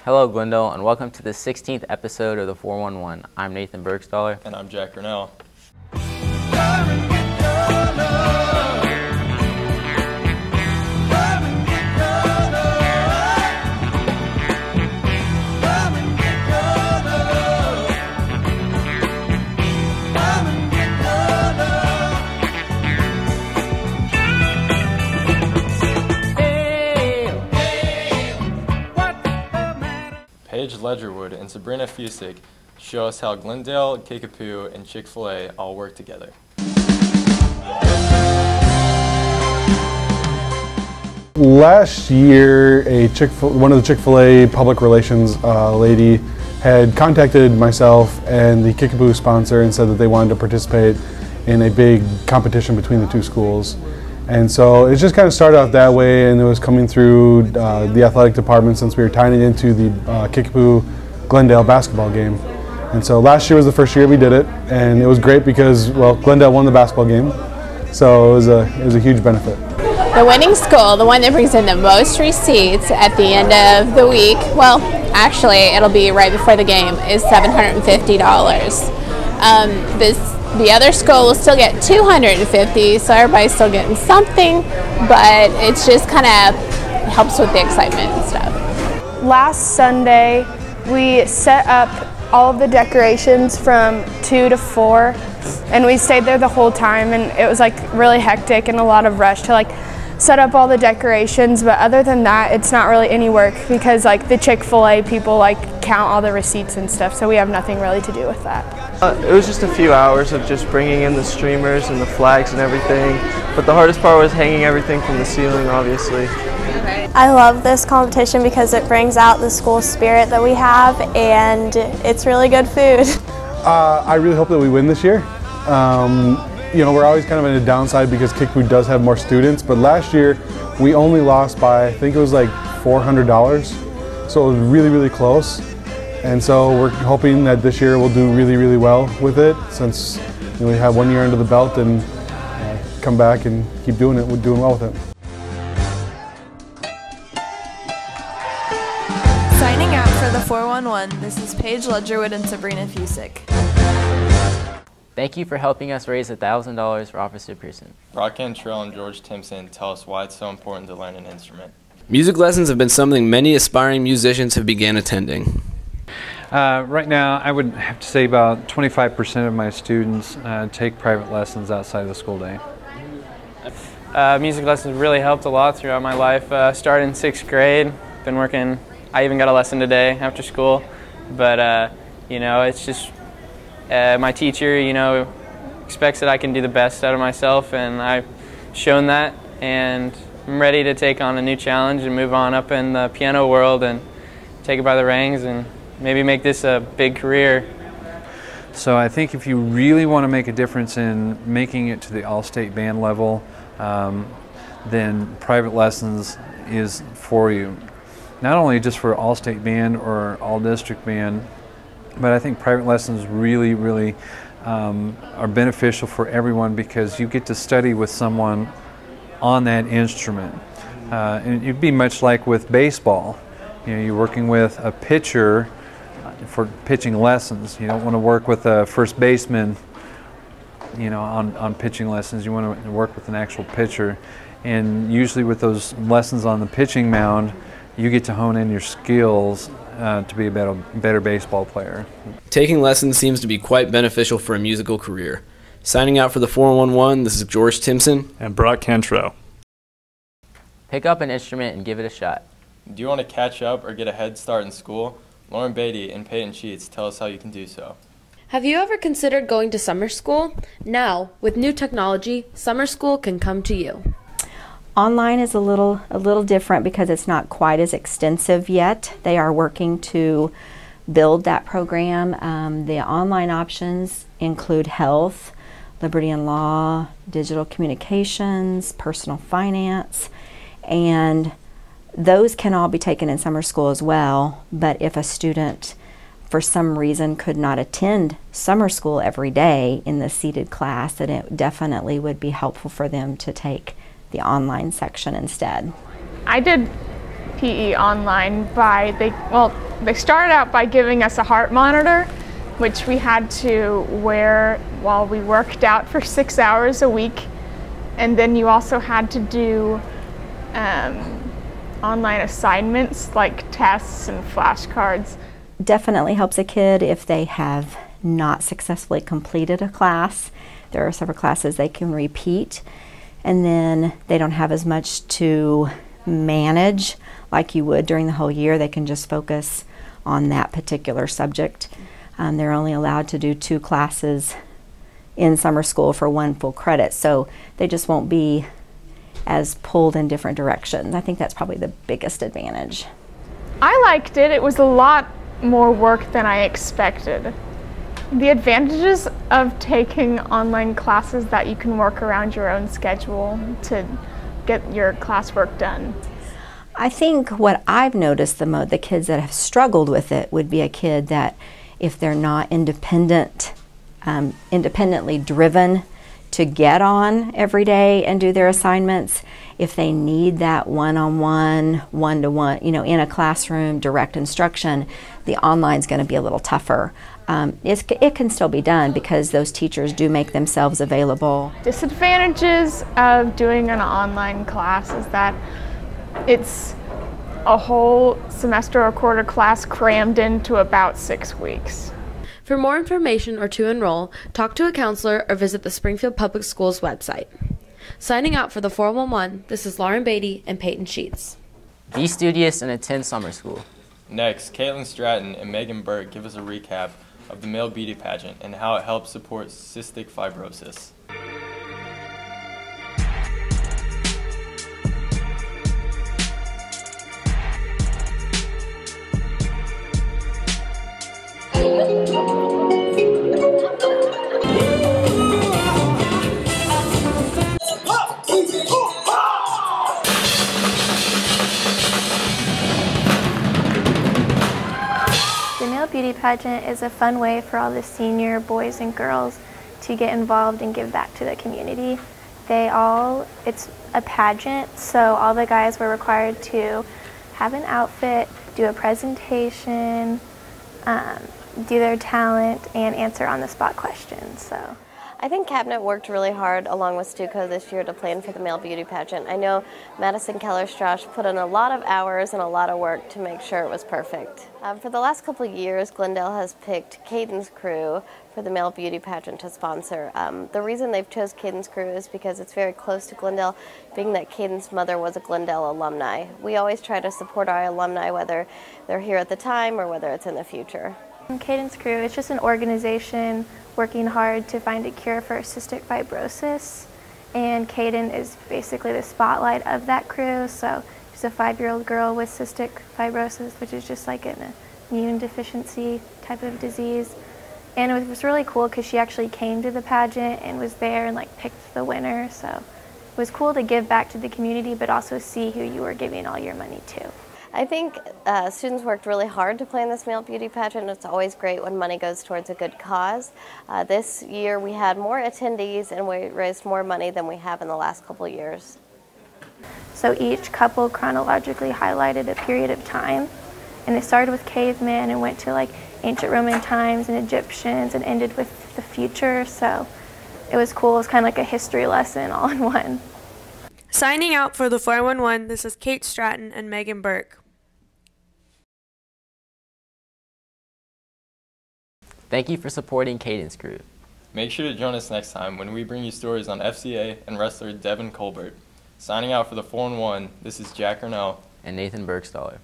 Hello Glendale, and welcome to the 16th episode of the 411. I'm Nathan Bergstaller. And I'm Jack Grinnell. Paige Ledgerwood and Sabrina Fusick show us how Glendale, Kickapoo, and ChickfilA all work together. Last year, one of the ChickfilA public relations lady had contacted myself and the Kickapoo sponsor and said that they wanted to participate in a big competition between the two schools. And so it just kind of started out that way, and it was coming through the athletic department since we were tying it into the Kickapoo Glendale basketball game. And so last year was the first year we did it, and it was great because, well, Glendale won the basketball game, so it was a huge benefit. The winning school, the one that brings in the most receipts at the end of the week, well, actually it'll be right before the game, is $750. The other school will still get $250, so everybody's still getting something, but it's just kind of helps with the excitement and stuff. Last Sunday, we set up all of the decorations from 2 to 4, and we stayed there the whole time, and it was like really hectic and a lot of rush to like set up all the decorations, but other than that, it's not really any work because like the Chick-fil-A people like count all the receipts and stuff, so we have nothing really to do with that. It was just a few hours of just bringing in the streamers and the flags and everything, but the hardest part was hanging everything from the ceiling, obviously. I love this competition because it brings out the school spirit that we have, and it's really good food. I really hope that we win this year. You know, we're always kind of in a downside because Kickapoo does have more students, but last year we only lost by, I think it was like $400, so it was really, really close. And so we're hoping that this year we'll do really, really well with it, since we have 1 year under the belt, and come back and keep doing it. We're doing well with it. Signing out for the 411, this is Paige Ledgerwood and Sabrina Fusick. Thank you for helping us raise $1,000 for Officer Pearson. Brock Cantrell and George Timpson tell us why it's so important to learn an instrument. Music lessons have been something many aspiring musicians have began attending. Right now, I would have to say about 25% of my students take private lessons outside of the school day. Music lessons really helped a lot throughout my life. Started in 6th grade, been working, I even got a lesson today after school, but you know, it's just my teacher, you know, expects that I can do the best out of myself, and I've shown that, and I'm ready to take on a new challenge and move on up in the piano world and take it by the reins and maybe make this a big career. So I think if you really want to make a difference in making it to the all-state band level, then private lessons is for you. Not only just for all-state band or all-district band, but I think private lessons really, really are beneficial for everyone because you get to study with someone on that instrument. And it'd be much like with baseball. You know, you're working with a pitcher for pitching lessons. You don't want to work with a first baseman, you know, on pitching lessons. You want to work with an actual pitcher. And usually with those lessons on the pitching mound, you get to hone in your skills to be a better baseball player. Taking lessons seems to be quite beneficial for a musical career. Signing out for the 411, this is George Timpson and Brock Cantrell. Pick up an instrument and give it a shot. Do you want to catch up or get a head start in school? Lauren Beatty and Peyton Sheets tell us how you can do so. Have you ever considered going to summer school? Now, with new technology, summer school can come to you. Online is a little different because it's not quite as extensive yet. They are working to build that program. The online options include health, liberty and law, digital communications, personal finance, and those can all be taken in summer school as well. But if a student for some reason could not attend summer school every day in the seated class, then it definitely would be helpful for them to take the online section instead. I did PE online They started out by giving us a heart monitor, which we had to wear while we worked out for 6 hours a week. And then you also had to do online assignments like tests and flashcards. Definitely helps a kid if they have not successfully completed a class. There are several classes they can repeat, and then they don't have as much to manage like you would during the whole year. They can just focus on that particular subject. They're only allowed to do 2 classes in summer school for 1 full credit, so they just won't be as pulled in different directions. I think that's probably the biggest advantage. I liked it. It was a lot more work than I expected. The advantages of taking online classes that you can work around your own schedule to get your classwork done. I think what I've noticed the kids that have struggled with it would be a kid that if they're not independently driven to get on every day and do their assignments, if they need that one-on-one, one-to-one, in a classroom, direct instruction, the online's going to be a little tougher. It can still be done because those teachers do make themselves available. Disadvantages of doing an online class is that it's a whole semester or quarter class crammed into about 6 weeks. For more information or to enroll, talk to a counselor or visit the Springfield Public Schools website. Signing out for the 411, this is Lauren Beatty and Peyton Sheets. Be studious and attend summer school. Next, Caitlin Stratton and Megan Burke give us a recap of the male beauty pageant and how it helps support cystic fibrosis. The male beauty pageant is a fun way for all the senior boys and girls to get involved and give back to the community. It's a pageant, so all the guys were required to have an outfit, do a presentation, do their talent, and answer on-the-spot questions. So I think Cabinet worked really hard along with Stuco this year to plan for the male beauty pageant. I know Madison Keller-Strauss put in a lot of hours and a lot of work to make sure it was perfect. For the last couple of years, Glendale has picked Caden's Crew for the male beauty pageant to sponsor. The reason they've chose Caden's Crew is because it's very close to Glendale, being that Caden's mother was a Glendale alumni. We always try to support our alumni, whether they're here at the time or whether it's in the future. Caden's Crew is just an organization working hard to find a cure for cystic fibrosis, and Caden is basically the spotlight of that crew. So she's a 5-year-old girl with cystic fibrosis, which is just like an immune deficiency type of disease. And it was really cool because she actually came to the pageant and was there and picked the winner. So it was cool to give back to the community, but also see who you were giving all your money to. I think students worked really hard to plan this male beauty pageant. It's always great when money goes towards a good cause. This year we had more attendees and we raised more money than we have in the last couple of years. So each couple chronologically highlighted a period of time, and they started with cavemen and went to ancient Roman times and Egyptians and ended with the future. So it was cool. It was kind of like a history lesson all in one. Signing out for the 411, this is Kate Stratton and Megan Burke. Thank you for supporting Caden's Crew. Make sure to join us next time when we bring you stories on FCA and wrestler Devin Colbert. Signing out for the 411, this is Jack Ernell and Nathan Bergstaller.